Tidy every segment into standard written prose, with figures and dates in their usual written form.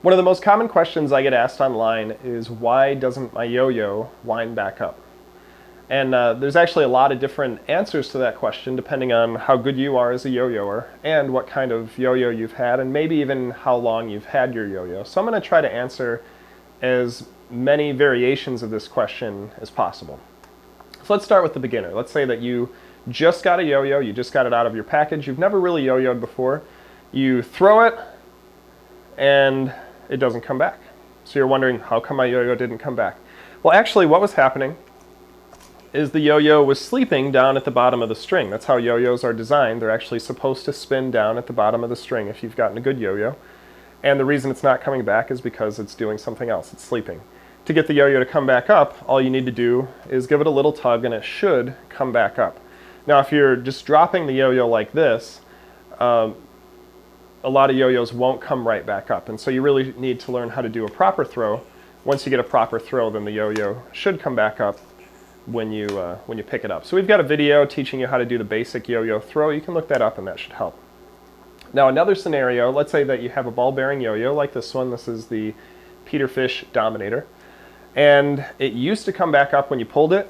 One of the most common questions I get asked online is, why doesn't my yo-yo wind back up? And there's actually a lot of different answers to that question depending on how good you are as a yo-yoer and what kind of yo-yo you've had, and maybe even how long you've had your yo-yo. So I'm going to try to answer as many variations of this question as possible. So let's start with the beginner. Let's say that you just got a yo-yo, you just got it out of your package, you've never really yo-yoed before, you throw it and it doesn't come back. So you're wondering, how come my yo-yo didn't come back? Well, actually what was happening is the yo-yo was sleeping down at the bottom of the string. That's how yo-yos are designed. They're actually supposed to spin down at the bottom of the string if you've gotten a good yo-yo. And the reason it's not coming back is because it's doing something else. It's sleeping. To get the yo-yo to come back up, all you need to do is give it a little tug and it should come back up. Now if you're just dropping the yo-yo like this, a lot of yo-yos won't come right back up, and so you really need to learn how to do a proper throw. Once you get a proper throw, then the yo-yo should come back up when you pick it up. So we've got a video teaching you how to do the basic yo-yo throw. You can look that up and that should help. Now another scenario, let's say that you have a ball bearing yo-yo like this one. This is the Peterfish Dominator, and it used to come back up when you pulled it,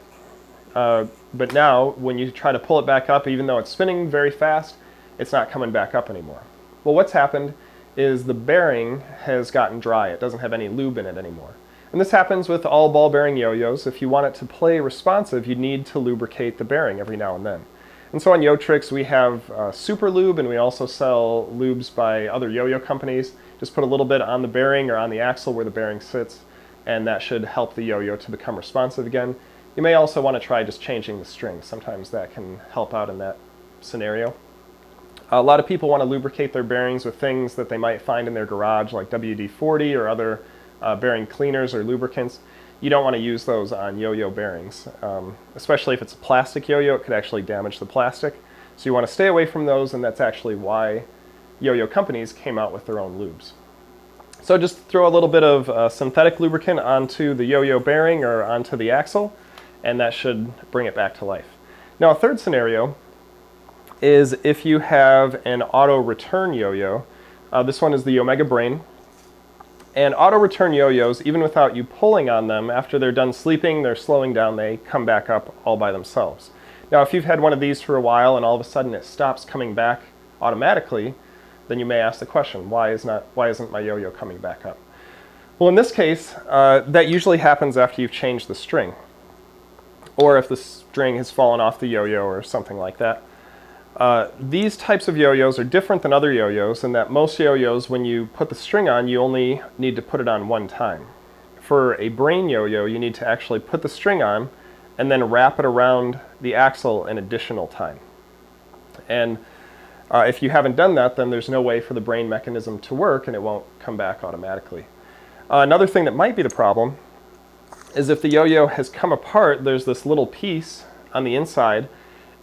but now when you try to pull it back up, even though it's spinning very fast, it's not coming back up anymore. Well, what's happened is the bearing has gotten dry. It doesn't have any lube in it anymore. And this happens with all ball bearing yo-yos. If you want it to play responsive, you need to lubricate the bearing every now and then. And so on Yo-Tricks we have Super Lube, and we also sell lubes by other yo-yo companies. Just put a little bit on the bearing or on the axle where the bearing sits, and that should help the yo-yo to become responsive again. You may also want to try just changing the string. Sometimes that can help out in that scenario. A lot of people want to lubricate their bearings with things that they might find in their garage, like WD-40 or other bearing cleaners or lubricants. You don't want to use those on yo-yo bearings, especially if it's a plastic yo-yo. It could actually damage the plastic. So you want to stay away from those, and that's actually why yo-yo companies came out with their own lubes. So just throw a little bit of synthetic lubricant onto the yo-yo bearing or onto the axle, and that should bring it back to life. Now a third scenario is if you have an auto return yo-yo. This one is the Omega Brain. And auto return yo-yos, even without you pulling on them, after they're done sleeping, they're slowing down, they come back up all by themselves. Now if you've had one of these for a while and all of a sudden it stops coming back automatically, then you may ask the question, why isn't my yo-yo coming back up? Well, in this case, that usually happens after you've changed the string, or if the string has fallen off the yo-yo or something like that. These types of yo-yos are different than other yo-yos in that most yo-yos, when you put the string on, you only need to put it on one time. For a brain yo-yo, you need to actually put the string on and then wrap it around the axle an additional time. And if you haven't done that, then there's no way for the brain mechanism to work, and it won't come back automatically. Another thing that might be the problem is if the yo-yo has come apart, there's this little piece on the inside,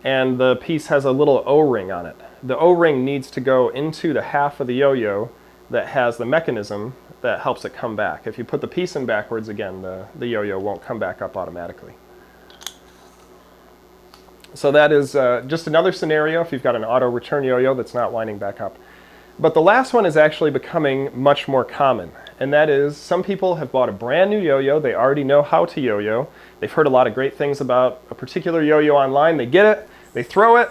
and the piece has a little O-ring on it. The O-ring needs to go into the half of the yo-yo that has the mechanism that helps it come back. If you put the piece in backwards, again, the yo-yo won't come back up automatically. So that is just another scenario if you've got an auto return yo-yo that's not winding back up. But the last one is actually becoming much more common, and that is some people have bought a brand new yo-yo. They already know how to yo-yo. They've heard a lot of great things about a particular yo-yo online. They get it, they throw it,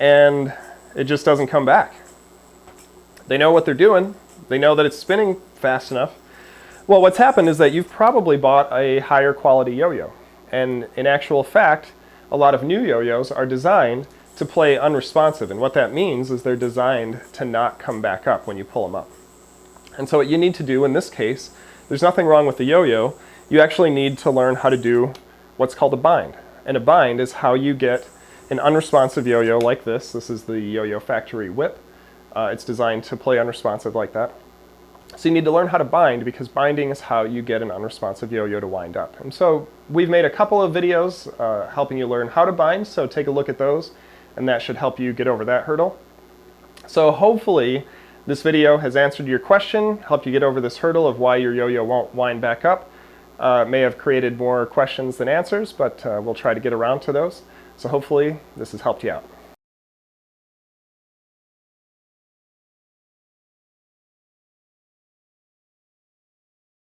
and it just doesn't come back. They know what they're doing. They know that it's spinning fast enough. Well, what's happened is that you've probably bought a higher quality yo-yo, and in actual fact, a lot of new yo-yos are designed to play unresponsive, and what that means is they're designed to not come back up when you pull them up. And so what you need to do in this case, there's nothing wrong with the yo-yo, you actually need to learn how to do what's called a bind. And a bind is how you get an unresponsive yo-yo like this. This is the Yo-Yo Factory Whip. It's designed to play unresponsive like that. So you need to learn how to bind, because binding is how you get an unresponsive yo-yo to wind up. And so we've made a couple of videos helping you learn how to bind, so take a look at those, and that should help you get over that hurdle. So hopefully this video has answered your question, helped you get over this hurdle of why your yo-yo won't wind back up. May have created more questions than answers, but we'll try to get around to those. So hopefully this has helped you out.